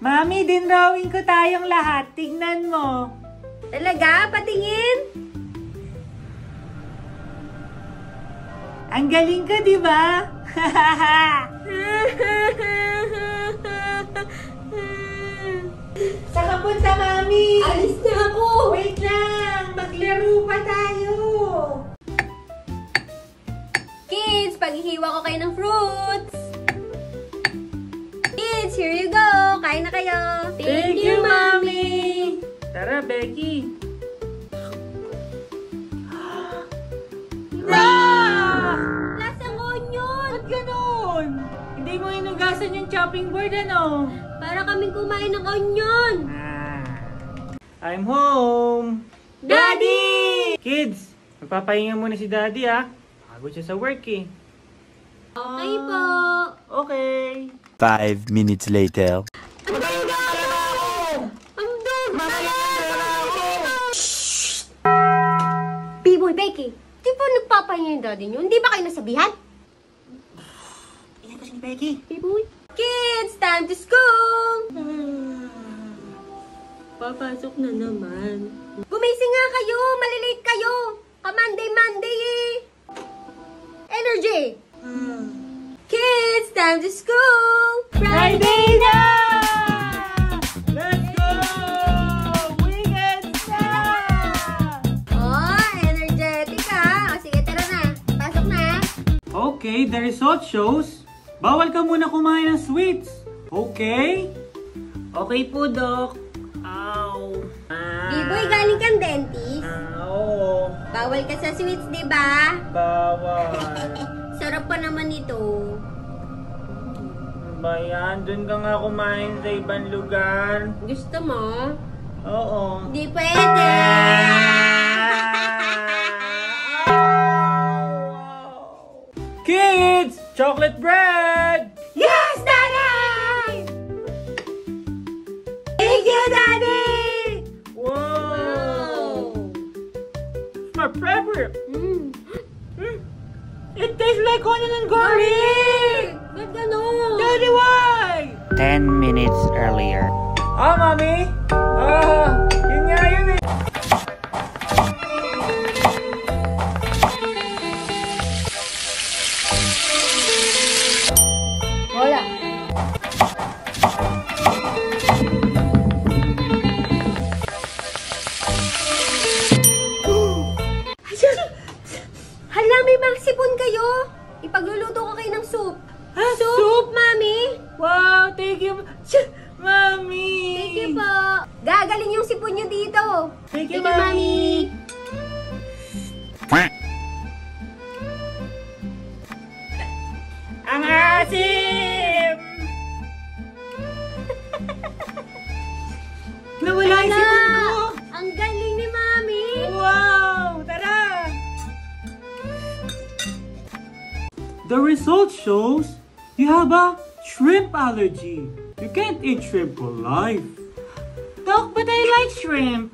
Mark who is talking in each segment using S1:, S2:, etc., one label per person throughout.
S1: Mami, dinrawing ko tayong lahat. Tignan mo.
S2: Talaga? Patingin?
S1: Ang galing ko, di ba? Saan ka punta, Mami?
S2: Alis na ako!
S1: Wait lang! Maglaro pa tayo!
S2: Kids, paghihiwa ko kayo ng fruits! Kids, here you go! Kain na kayo!
S1: Thank you, Mami! Tara, Becky!
S2: Lasang onion!
S1: Ba't ganon? Hindi mo inugasan yung chopping board, ano?
S2: Para kaming kumain ng onion!
S1: I'm home!
S2: Daddy!
S1: Kids, magpapahinga muna si Daddy, ha? Pagod siya sa work, eh.
S2: Okay po!
S1: Okay.
S3: 5 minutes later.
S2: B-boy, Becky, di ba nagpapahinga yung daddy nyo? Hindi ba kayo nasabihan?
S1: Iyan kasi ni Becky.
S2: B-boy? Kids, time to school! Papasok na naman. Gumising nga kayo! Malilate kayo! Ka-Monday eh! Energy! Kids, time to school!
S1: Friday na! Let's go! Weekend na!
S2: Oh, energetic ha! O sige, tara na. Pasok na.
S1: Okay, the result shows bawal ka muna kumain ng sweets. Okay? Okay po, Doc. Ow.
S2: B-boy, galing kang dentist.
S1: Oo.
S2: Bawal ka sa sweets, di ba?
S1: Bawal.
S2: Sarap pa naman ito.
S1: Bayan, dun ka nga kumain sa ibang lugar.
S2: Gusto mo?
S1: Oo.
S2: Di pwede!
S1: Kids! Chocolate bread!
S2: Yes, Daddy! Thank you, Daddy!
S1: Wow! My favorite! It tastes like onion and garlic!
S2: Ba't gano'n?
S1: Daddy, why?
S3: 10 minutes earlier.
S1: Mami? Yun nga yun eh.
S2: Wala. Hala, may mga sipon kayo. Ipagluluto ko kayo ng soup. Soup, Mami?
S1: Wow, thank you, Mami!
S2: Thank you po. Gagaling yung sipon nyo dito.
S1: Thank you,
S2: Mami.
S1: Ang asim! Nawala yung sipon ko!
S2: Ang galing ni Mami.
S1: Wow! Tara! The result shows you have a shrimp allergy. You can't eat shrimp for life. Doc, but I like shrimp.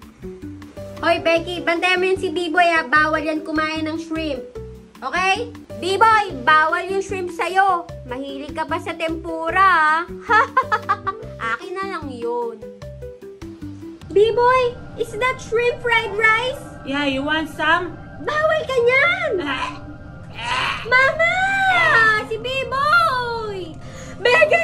S2: Hoy, Becky, bantayan mo yun si B-boy ha. Bawal yan kumain ng shrimp. Okay? B-boy, bawal yung shrimp sa'yo. Mahilig ka pa sa tempura ha. Akin na lang yun. B-boy, is that shrimp fried rice?
S1: Yeah, you want some?
S2: Bawal ka niyan! Mama! Si B-boy! Becky!